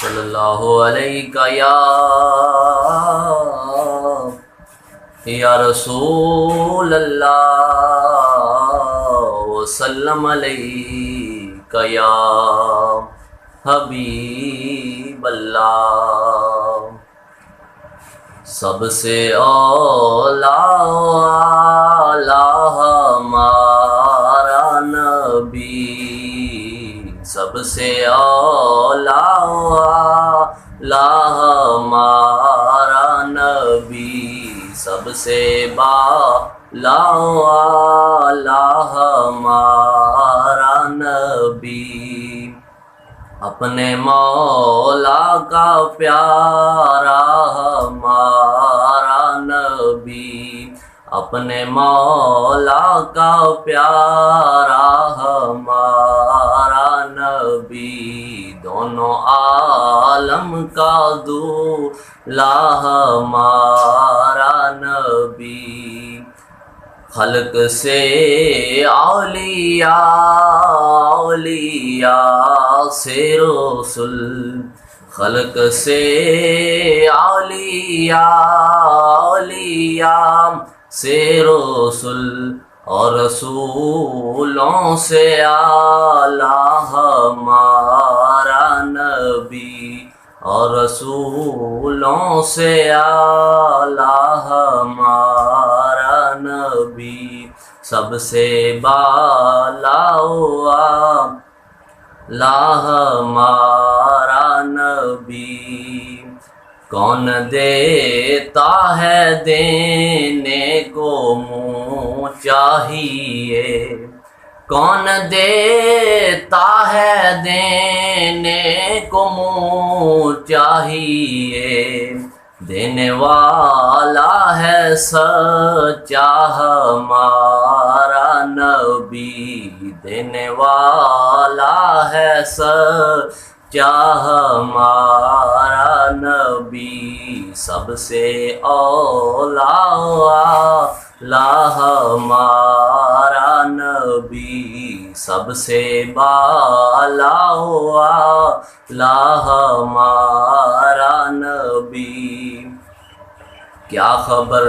صلی اللہ علیہ یا رسول اللہ وسلم علیک یا حبیب اللہ۔ سب سے اعلیٰ ہمارا نبی، سب سے اعلیٰ ہمارا نبی، سب سے بالا ہمارا نبی، اپنے مولا کا پیارا ہمارا نبی، اپنے مولا کا پیارا ہمارا نبی، دونوں عالم کا دولا ہمارا نبی، خلق سے اولیاء سے رسول، خلق سے اولیاء سے رسول، اور رسولوں سے اعلیٰ ہمارا نبی، اور رسولوں سے اعلیٰ ہمارا نبی، سب سے بالا ہمارا نبی۔ کون دیتا ہے دینے کو منہ چاہیے، کون دیتا ہے دینے کو منہ چاہیے، دینے والا ہے سچا ہمارا نبی، دینے والا ہے سچا ہمارا نبی، سب سے اعلیٰ ہمارا نبی، سب سے بالا ہمارا نبی۔ کیا خبر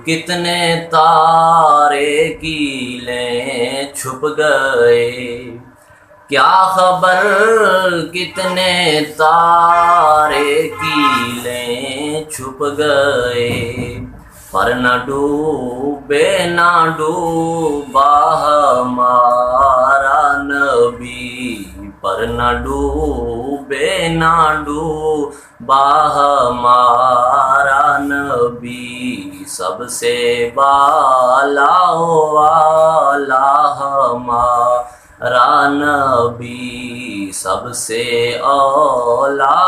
کتنے تارے کیلیں چھپ گئے، کیا خبر کتنے تارے کیلیں چھپ گئے، پر نہ ڈوبے نہ ڈوبا ہمارا نبی، پر نہ ڈوبے نہ ڈوبا ہمارا نبی، سب سے بالا ہمارا نبی، سب سے اعلیٰ